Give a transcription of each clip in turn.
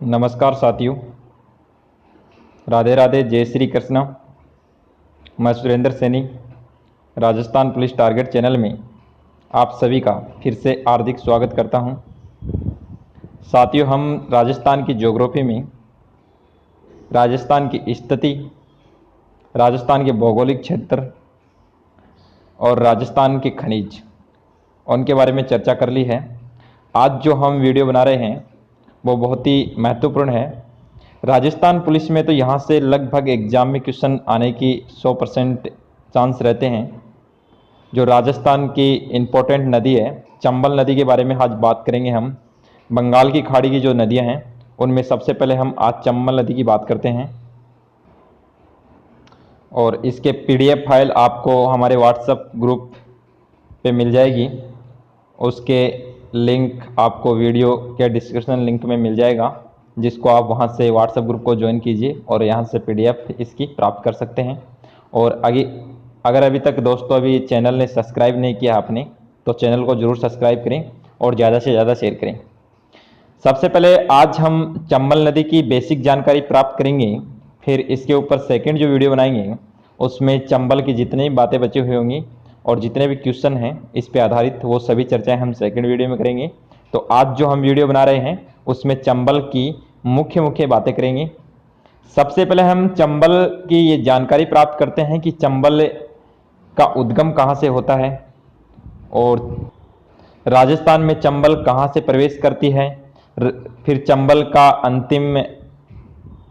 नमस्कार साथियों, राधे राधे, जय श्री कृष्णा। मैं Surendra Saini Rajasthan police target channel में आप सभी का फिर से हार्दिक स्वागत करता हूं। साथियों, हम राजस्थान की ज्योग्राफी में राजस्थान की स्थिति, राजस्थान के भौगोलिक क्षेत्र और राजस्थान के खनिज उनके बारे में चर्चा कर ली है। आज जो हम वीडियो बना रहे हैं वो बहुत ही महत्वपूर्ण है। राजस्थान पुलिस में तो यहाँ से लगभग एग्जाम में क्वेश्चन आने की 100% चांस रहते हैं। जो राजस्थान की इम्पोर्टेंट नदी है, चंबल नदी के बारे में आज बात करेंगे हम। बंगाल की खाड़ी की जो नदियाँ हैं उनमें सबसे पहले हम आज चंबल नदी की बात करते हैं। और इसके PDF फाइल आपको हमारे व्हाट्सएप ग्रुप पे मिल जाएगी। उसके लिंक आपको वीडियो के डिस्क्रिप्शन लिंक में मिल जाएगा, जिसको आप वहां से व्हाट्सएप ग्रुप को ज्वाइन कीजिए और यहां से PDF इसकी प्राप्त कर सकते हैं। और आगे अगर अभी तक दोस्तों अभी चैनल ने सब्सक्राइब नहीं किया आपने, तो चैनल को ज़रूर सब्सक्राइब करें और ज़्यादा से ज़्यादा शेयर करें। सबसे पहले आज हम चंबल नदी की बेसिक जानकारी प्राप्त करेंगे, फिर इसके ऊपर सेकंड जो वीडियो बनाएंगे उसमें चंबल की जितनी बातें बची हुई होंगी और जितने भी क्वेश्चन हैं इस पे आधारित वो सभी चर्चाएं हम सेकंड वीडियो में करेंगे। तो आज जो हम वीडियो बना रहे हैं उसमें चंबल की मुख्य मुख्य बातें करेंगे। सबसे पहले हम चंबल की ये जानकारी प्राप्त करते हैं कि चंबल का उद्गम कहाँ से होता है और राजस्थान में चंबल कहाँ से प्रवेश करती है, फिर चंबल का अंतिम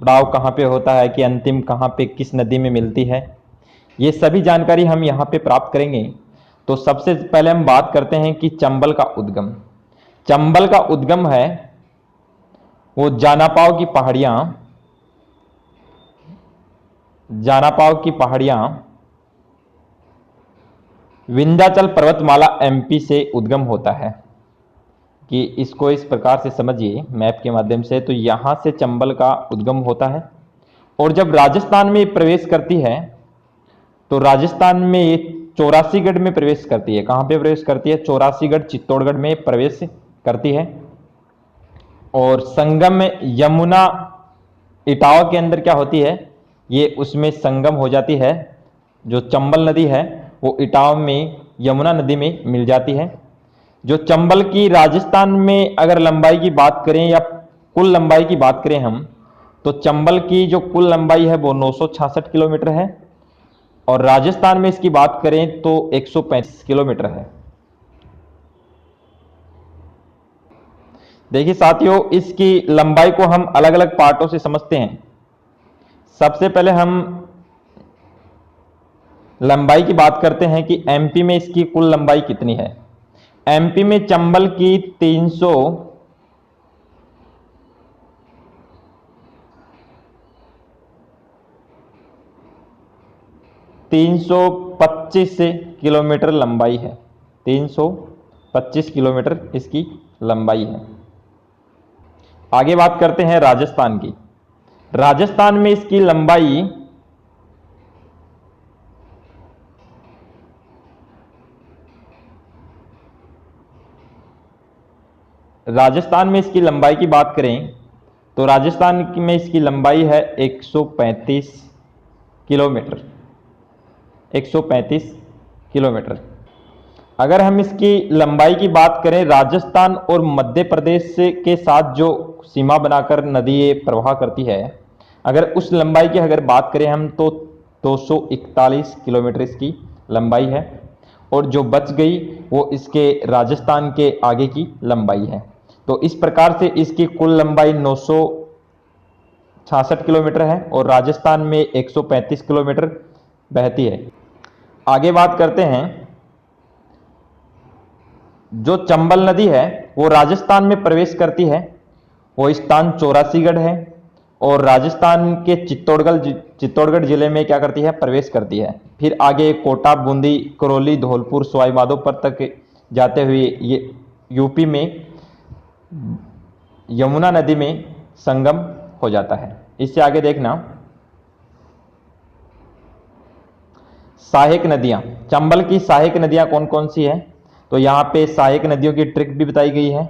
पड़ाव कहाँ पे होता है कि अंतिम कहाँ पे किस नदी में मिलती है। ये सभी जानकारी हम यहाँ पे प्राप्त करेंगे। तो सबसे पहले हम बात करते हैं कि चंबल का उद्गम। चंबल का उद्गम है वो जानापाव की पहाड़ियां विंध्याचल पर्वतमाला MP से उद्गम होता है। कि इसको इस प्रकार से समझिए मैप के माध्यम से, तो यहां से चंबल का उद्गम होता है और जब राजस्थान में प्रवेश करती है तो राजस्थान में ये चौरासीगढ़ में प्रवेश करती है। कहां पे प्रवेश करती है? चौरासीगढ़ चित्तौड़गढ़ में प्रवेश करती है। और संगम में यमुना इटावा के अंदर क्या होती है, ये उसमें संगम हो जाती है। जो चंबल नदी है वो इटावा में यमुना नदी में मिल जाती है। जो चंबल की राजस्थान में अगर लंबाई की बात करें या कुल लंबाई की बात करें हम, तो चंबल की जो कुल लंबाई है वो 966 किलोमीटर है और राजस्थान में इसकी बात करें तो 135 किलोमीटर है। देखिए साथियों, इसकी लंबाई को हम अलग अलग पार्टों से समझते हैं। सबसे पहले हम लंबाई की बात करते हैं कि MP में इसकी कुल लंबाई कितनी है। MP में चंबल की 325 किलोमीटर लंबाई है। 325 किलोमीटर इसकी लंबाई है। आगे बात करते हैं राजस्थान की। राजस्थान में इसकी लंबाई की बात करें तो राजस्थान में इसकी लंबाई है 135 किलोमीटर। 135 किलोमीटर। अगर हम इसकी लंबाई की बात करें, राजस्थान और मध्य प्रदेश के साथ जो सीमा बनाकर नदी ये प्रवाह करती है, अगर उस लंबाई की अगर बात करें हम तो 241 किलोमीटर इसकी लंबाई है और जो बच गई वो इसके राजस्थान के आगे की लंबाई है। तो इस प्रकार से इसकी कुल लंबाई 966 किलोमीटर है और राजस्थान में 135 किलोमीटर बहती है। आगे बात करते हैं, जो चंबल नदी है वो राजस्थान में प्रवेश करती है, वो स्थान चौरासीगढ़ है और राजस्थान के चित्तौड़गढ़ जिले में क्या करती है? प्रवेश करती है। फिर आगे कोटा, बूंदी, करौली, धौलपुर, सवाई माधोपुर तक जाते हुए ये UP में यमुना नदी में संगम हो जाता है। इससे आगे देखना, सहायक नदियां। चंबल की सहायक नदियां कौन कौन सी है? तो यहाँ पे सहायक नदियों की ट्रिक भी बताई गई है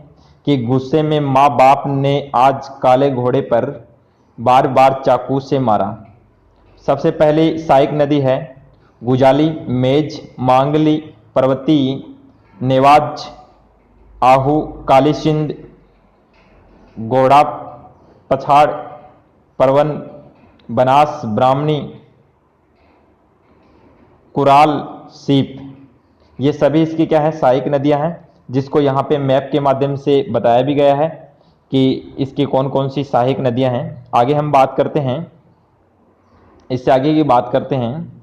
कि गुस्से में माँ बाप ने आज काले घोड़े पर बार बार चाकू से मारा। सबसे पहली सहायक नदी है गुजाली, मेज, मांगली, पर्वती, नेवाज, आहू, काली सिंध, गोड़ा पछाड़, परवन, बनास, ब्राह्मणी, कुराल, सीप। ये सभी इसकी क्या है, सहायक नदियां हैं, जिसको यहाँ पे मैप के माध्यम से बताया भी गया है कि इसकी कौन कौन सी सहायक नदियां हैं। आगे हम बात करते हैं, इससे आगे की बात करते हैं।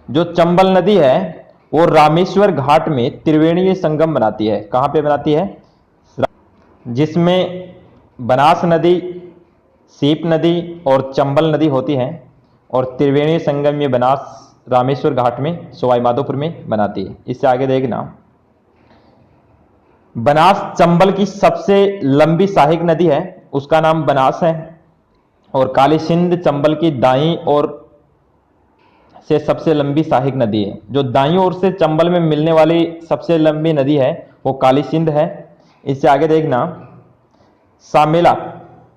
जो चंबल नदी है वो रामेश्वर घाट में त्रिवेणीय संगम बनाती है। कहाँ पे बनाती है? जिसमें बनास नदी, सीप नदी और चंबल नदी होती है, और त्रिवेणीय संगम ये बनास रामेश्वर घाट में सवाई माधोपुर में बनाती है। इससे आगे देखना, बनास चंबल की सबसे लंबी सहायक नदी है, उसका नाम बनास है, और काली सिंध चंबल की दाईं ओर से सबसे लंबी सहायक नदी है। जो दाईं ओर से चंबल में मिलने वाली सबसे लंबी नदी है वो काली सिंध है। इससे आगे देखना, सामेला,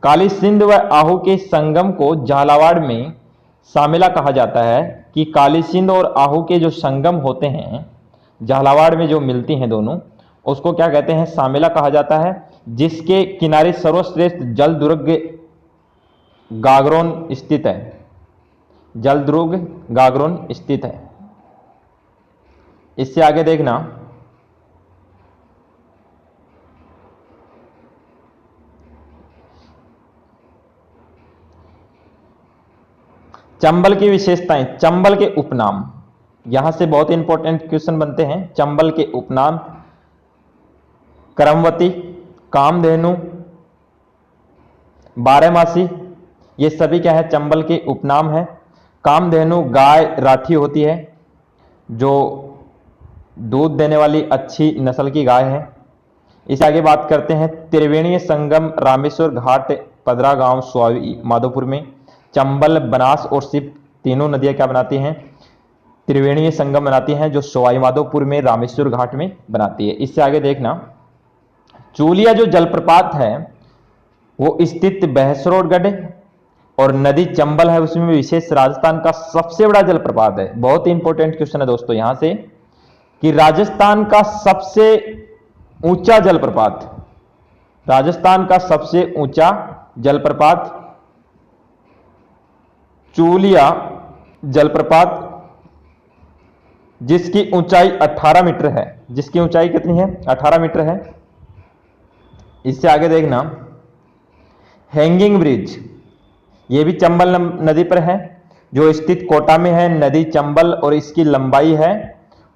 काली सिंध व आहू के संगम को झालावाड़ में सामेला कहा जाता है। कि काली सिंध और आहू के जो संगम होते हैं झालावाड़ में जो मिलती हैं दोनों, उसको क्या कहते हैं? सामेला कहा जाता है, जिसके किनारे सर्वश्रेष्ठ जल दुर्ग गागरोन स्थित है। जलदुर्ग गागरोन स्थित है। इससे आगे देखना, चंबल की विशेषताएं, चंबल के उपनाम, यहां से बहुत इंपॉर्टेंट क्वेश्चन बनते हैं। चंबल के उपनाम, करमवती, कामधेनु, बारहमासी, ये सभी क्या है? चंबल के उपनाम है। कामधेनु गाय राठी होती है, जो दूध देने वाली अच्छी नस्ल की गाय है। इससे आगे बात करते हैं, त्रिवेणीय संगम रामेश्वर घाट, पदरा गांव, सवाई माधोपुर में। चंबल, बनास और सीप तीनों नदियां क्या बनाती हैं? त्रिवेणीय संगम बनाती हैं, जो सवाई माधोपुर में रामेश्वर घाट में बनाती है। इससे आगे देखना, चूलिया जो जलप्रपात है वो स्थित बहसरोडगढ़, और नदी चंबल है उसमें विशेष राजस्थान का सबसे बड़ा जलप्रपात है। बहुत ही इंपॉर्टेंट क्वेश्चन है दोस्तों यहां से, कि राजस्थान का सबसे ऊंचा जलप्रपात, राजस्थान का सबसे ऊंचा जलप्रपात चूलिया जलप्रपात, जिसकी ऊंचाई 18 मीटर है। जिसकी ऊंचाई कितनी है? 18 मीटर है। इससे आगे देखना, हैंगिंग ब्रिज, यह भी चंबल नदी पर है, जो स्थित कोटा में है। नदी चंबल और इसकी लंबाई है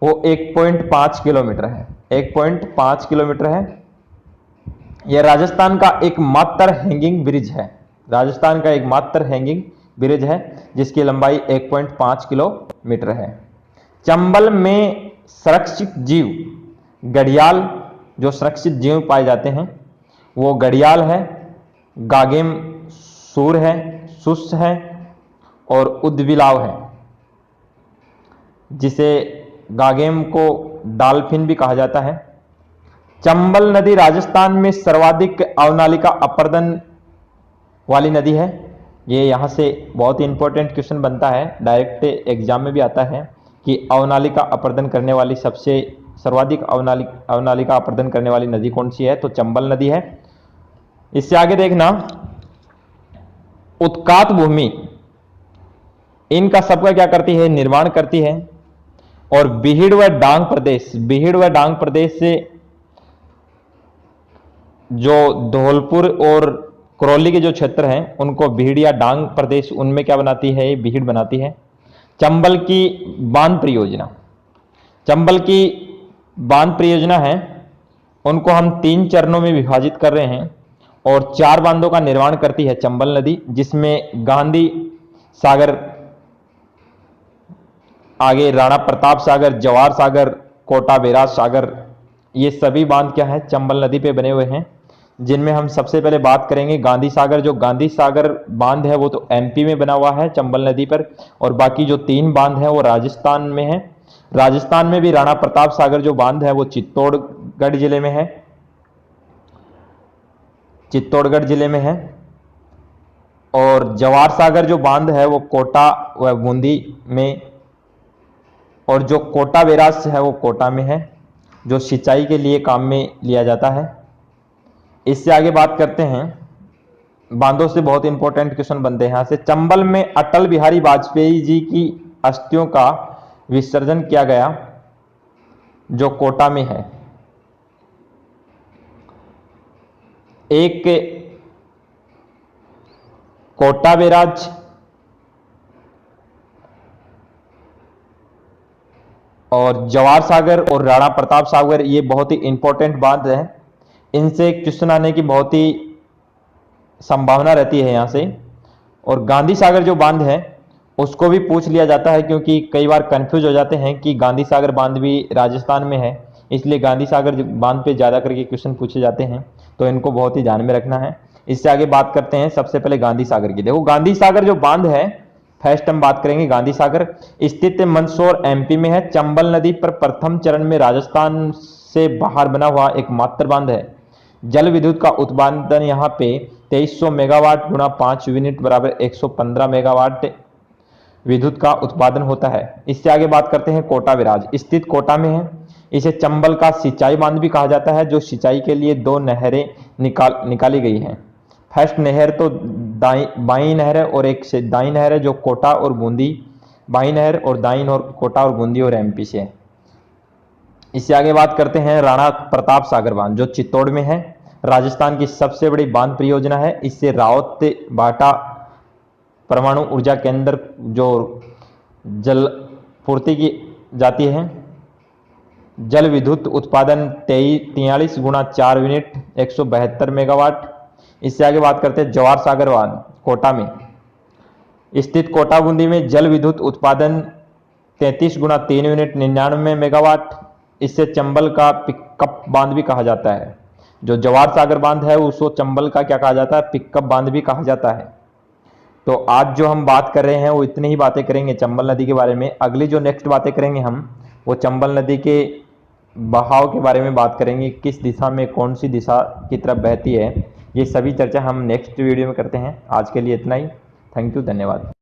वो 1.5 किलोमीटर है। 1.5 किलोमीटर है। यह राजस्थान का एकमात्र हैंगिंग ब्रिज है। राजस्थान का एकमात्र हैंगिंग ब्रिज है, जिसकी लंबाई 1.5 किलोमीटर है। चंबल में संरक्षित जीव घड़ियाल, जो संरक्षित जीव पाए जाते हैं वो घड़ियाल है, गागेम सूर है, सुस है और उद्बिलाव है, जिसे गागेम को डॉल्फिन भी कहा जाता है। चंबल नदी राजस्थान में सर्वाधिक अवनालिका अपर्दन वाली नदी है। ये यहाँ से बहुत ही इंपॉर्टेंट क्वेश्चन बनता है, डायरेक्ट एग्जाम में भी आता है कि अवनालिका अपर्दन करने वाली सबसे सर्वाधिक अवनालिका अपर्दन करने वाली नदी कौन सी है? तो चंबल नदी है। इससे आगे देखना, उत्कात भूमि, इनका सबका क्या करती है? निर्माण करती है। और बीहिड़ व डांग प्रदेश, बीहिड़ व डांग प्रदेश से जो धौलपुर और करौली के जो क्षेत्र हैं उनको बीहिड़ या डांग प्रदेश, उनमें क्या बनाती है? बीहिड़ बनाती है। चंबल की बांध परियोजना, चंबल की बांध परियोजना है, उनको हम 3 चरणों में विभाजित कर रहे हैं, और 4 बांधों का निर्माण करती है चंबल नदी, जिसमें गांधी सागर, आगे राणा प्रताप सागर, जवाहर सागर, कोटा बैराज सागर, ये सभी बांध क्या है? चंबल नदी पे बने हुए हैं। जिनमें हम सबसे पहले बात करेंगे गांधी सागर। जो गांधी सागर बांध है वो तो एमपी में बना हुआ है चंबल नदी पर, और बाकी जो 3 बांध है वो राजस्थान में है। राजस्थान में भी राणा प्रताप सागर जो बांध है वो चित्तौड़गढ़ जिले में है। चित्तौड़गढ़ जिले में है। और जवार सागर जो बांध है वो कोटा व बूंदी में, और जो कोटा बैराज है वो कोटा में है, जो सिंचाई के लिए काम में लिया जाता है। इससे आगे बात करते हैं, बांधों से बहुत इंपॉर्टेंट क्वेश्चन बनते हैं यहां से। चंबल में अटल बिहारी वाजपेयी जी की अस्थियों का विसर्जन किया गया, जो कोटा में है। एक कोटा बैराज और जवार सागर और राणा प्रताप सागर, ये बहुत ही इंपॉर्टेंट बात है। इनसे क्वेश्चन आने की बहुत ही संभावना रहती है यहां से। और गांधी सागर जो बांध है उसको भी पूछ लिया जाता है, क्योंकि कई बार कंफ्यूज हो जाते हैं कि गांधी सागर बांध भी राजस्थान में है, इसलिए गांधी सागर बांध पे ज्यादा करके क्वेश्चन पूछे जाते हैं, तो इनको बहुत ही ध्यान में रखना है। इससे आगे बात करते हैं सबसे पहले गांधी सागर की। देखो गांधी सागर जो बांध है, फर्स्ट हम बात करेंगे गांधी सागर, स्थित मंदसौर एमपी में है। चंबल नदी पर प्रथम चरण में राजस्थान से बाहर बना हुआ एकमात्र बांध है। जल विद्युत का उत्पादन यहाँ पे 2300 मेगावाट गुणा 5 यूनिट बराबर 115 मेगावाट विद्युत का उत्पादन होता है। इससे आगे बात करते हैं कोटा बैराज, स्थित कोटा में है। इसे चंबल का सिंचाई बांध भी कहा जाता है, जो सिंचाई के लिए दो नहरें निकाली गई हैं। फर्स्ट नहर तो बाई नहर है और एक से दाई नहर है, जो कोटा और बूंदी, बाई नहर और दाई और कोटा और बूंदी और एमपी से है। इससे आगे बात करते हैं राणा प्रताप सागर बांध, जो चित्तौड़ में है। राजस्थान की सबसे बड़ी बांध परियोजना है। इससे रावत बाटा परमाणु ऊर्जा केंद्र जो जल पूर्ति की जाती है। जल विद्युत उत्पादन 43 गुणा 4 यूनिट 172 मेगावाट। इससे आगे बात करते हैं जवार सागर बांध, कोटा में स्थित। कोटा बूंदी में जल विद्युत उत्पादन 33 गुणा 3 यूनिट 99 मेगावाट। इससे चंबल का पिकअप बांध भी कहा जाता है। जो जवार सागर बांध है उसको चंबल का क्या कहा जाता है, पिकअप बांध भी कहा जाता है। तो आज जो हम बात कर रहे हैं वो इतनी ही बातें करेंगे चंबल नदी के बारे में। अगली जो नेक्स्ट बातें करेंगे हम, वो चंबल नदी के बहाव के बारे में बात करेंगे, किस दिशा में कौन सी दिशा की तरफ बहती है। ये सभी चर्चा हम नेक्स्ट वीडियो में करते हैं। आज के लिए इतना ही। थैंक यू, धन्यवाद।